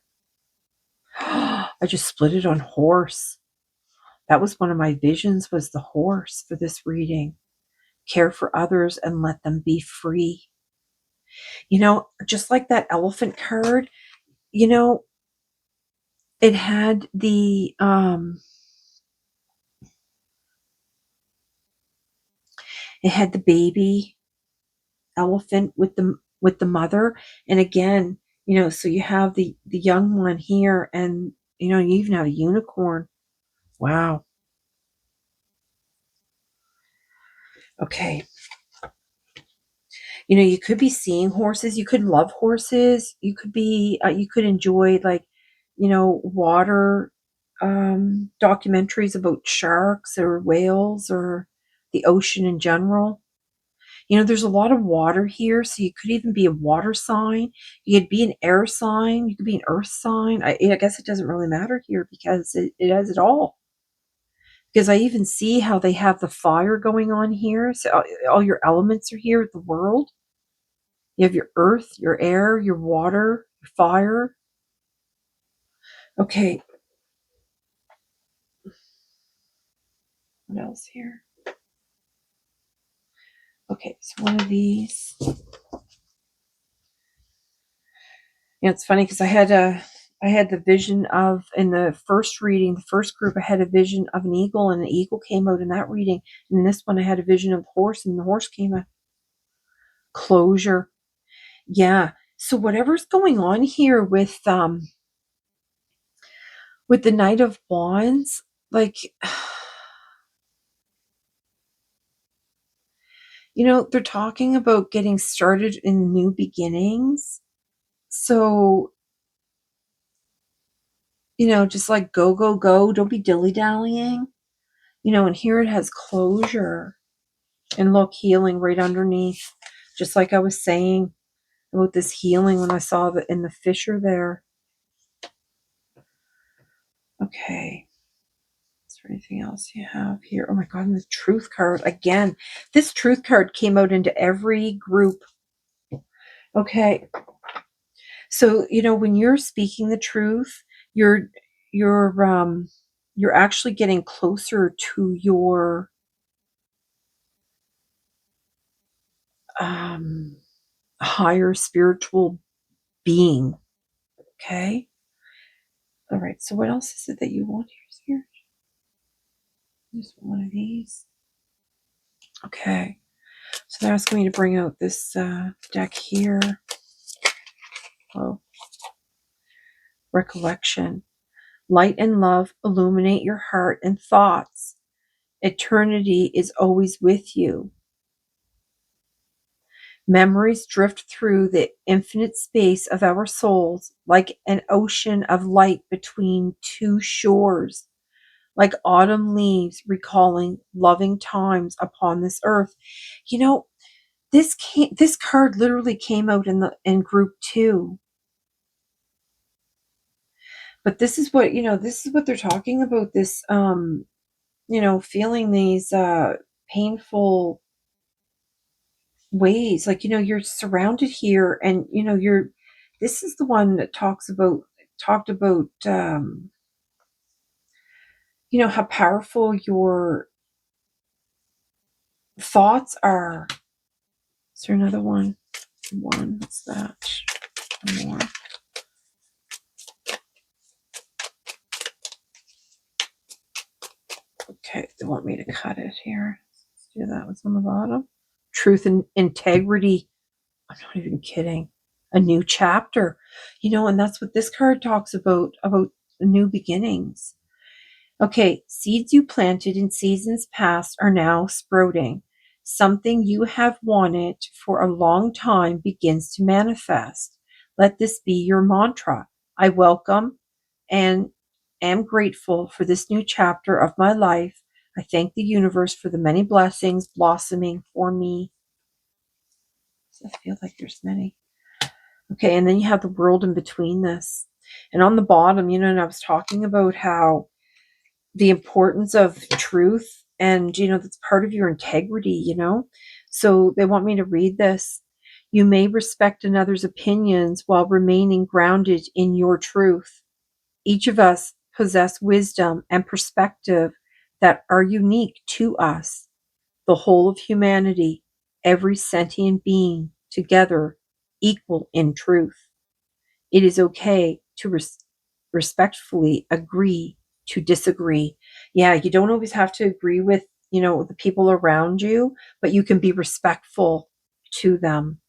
I just split it on horse. That was one of my visions, was the horse for this reading. Care for others and let them be free. You know, just like that elephant card, you know, it had the baby elephant with the mother, and again, you know, so you have the young one here, and you know, you even have a unicorn. Wow. Okay. You know, you could be seeing horses, you could love horses, you could be you could enjoy, like, you know, water documentaries about sharks or whales or the ocean in general. You know, there's a lot of water here, so you could even be a water sign. You could be an air sign. You could be an earth sign. I guess it doesn't really matter here because it has it all. Because I even see how they have the fire going on here. So all your elements are here, the world. You have your earth, your air, your water, your fire. Okay. What else here? Okay, so one of these. Yeah, it's funny because I had the vision of, in the first reading, the first group, I had a vision of an eagle, and an eagle came out in that reading. And in this one, I had a vision of the horse, and the horse came out. Closure. Yeah. So whatever's going on here with the Knight of Wands, like, you know, they're talking about getting started in new beginnings. So, you know, just like go, go, go. Don't be dilly-dallying. You know, and here it has closure. And look, healing right underneath. Just like I was saying about this healing when I saw that in the fissure there. Okay. Is there anything else you have here? Oh my God, and the truth card. Again, this truth card came out into every group. Okay. So, you know, when you're speaking the truth, you're you're you're actually getting closer to your higher spiritual being. Okay. All right. So what else is it that you want here? Just one of these. Okay. So they're asking me to bring out this deck here. Oh, recollection. Light and love illuminate your heart and thoughts. Eternity is always with you. Memories drift through the infinite space of our souls like an ocean of light between two shores, like autumn leaves recalling loving times upon this earth. You know, this card literally came out in group 2. But this is what, you know, this is what they're talking about, this you know, feeling these painful ways, like, you know, you're surrounded here, and you know, this is the one that talked about you know, how powerful your thoughts are. Is there another one? What's that? One more. Okay, they want me to cut it here. Let's do that. What's on the bottom? Truth and integrity. I'm not even kidding. A new chapter. And that's what this card talks about new beginnings. Okay, seeds you planted in seasons past are now sprouting. Something you have wanted for a long time begins to manifest. Let this be your mantra. I welcome and am grateful for this new chapter of my life. I thank the universe for the many blessings blossoming for me. I feel like there's many. Okay, and then you have the world in between this. And on the bottom, and I was talking about how the importance of truth and, that's part of your integrity. So they want me to read this. You may respect another's opinions while remaining grounded in your truth. Each of us possess wisdom and perspective that are unique to us. The whole of humanity, every sentient being, together, equal in truth. It is okay to respectfully agree to disagree. Yeah, you don't always have to agree with, the people around you, but you can be respectful to them.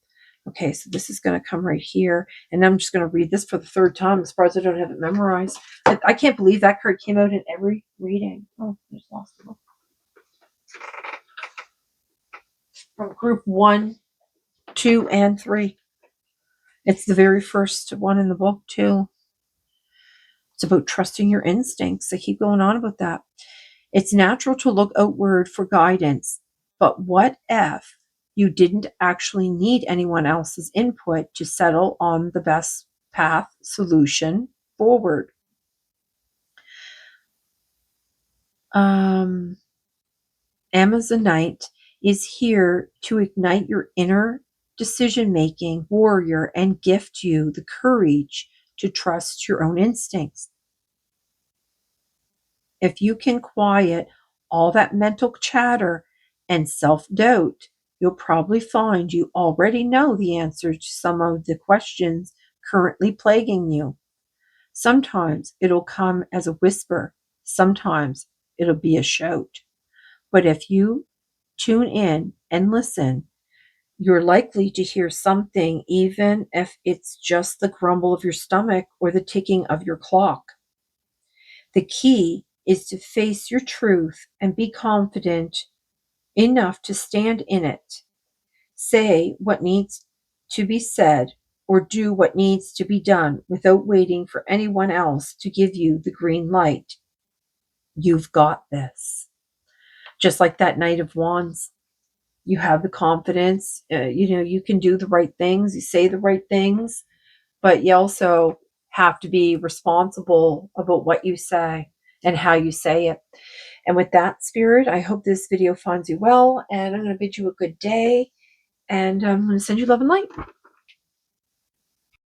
Okay, so this is going to come right here. And I'm just going to read this for the third time as far as I don't have it memorized. I can't believe that card came out in every reading. Oh, I just lost it. From group 1, 2, and 3. It's the very first one in the book, too. It's about trusting your instincts. I keep going on about that. It's natural to look outward for guidance, but what if you didn't actually need anyone else's input to settle on the best path solution forward? Amazonite is here to ignite your inner decision-making warrior and gift you the courage to trust your own instincts. If you can quiet all that mental chatter and self-doubt, you'll probably find you already know the answer to some of the questions currently plaguing you. Sometimes it'll come as a whisper, sometimes it'll be a shout. But if you tune in and listen, you're likely to hear something, even if it's just the grumble of your stomach or the ticking of your clock. The key is to face your truth and be confident enough to stand in it. Say what needs to be said or do what needs to be done without waiting for anyone else to give you the green light. You've got this. Just like that Knight of Wands, you have the confidence, you can do the right things, you say the right things, but you also have to be responsible about what you say and how you say it. And with that, Spirit, I hope this video finds you well, and I'm going to bid you a good day, and I'm going to send you love and light.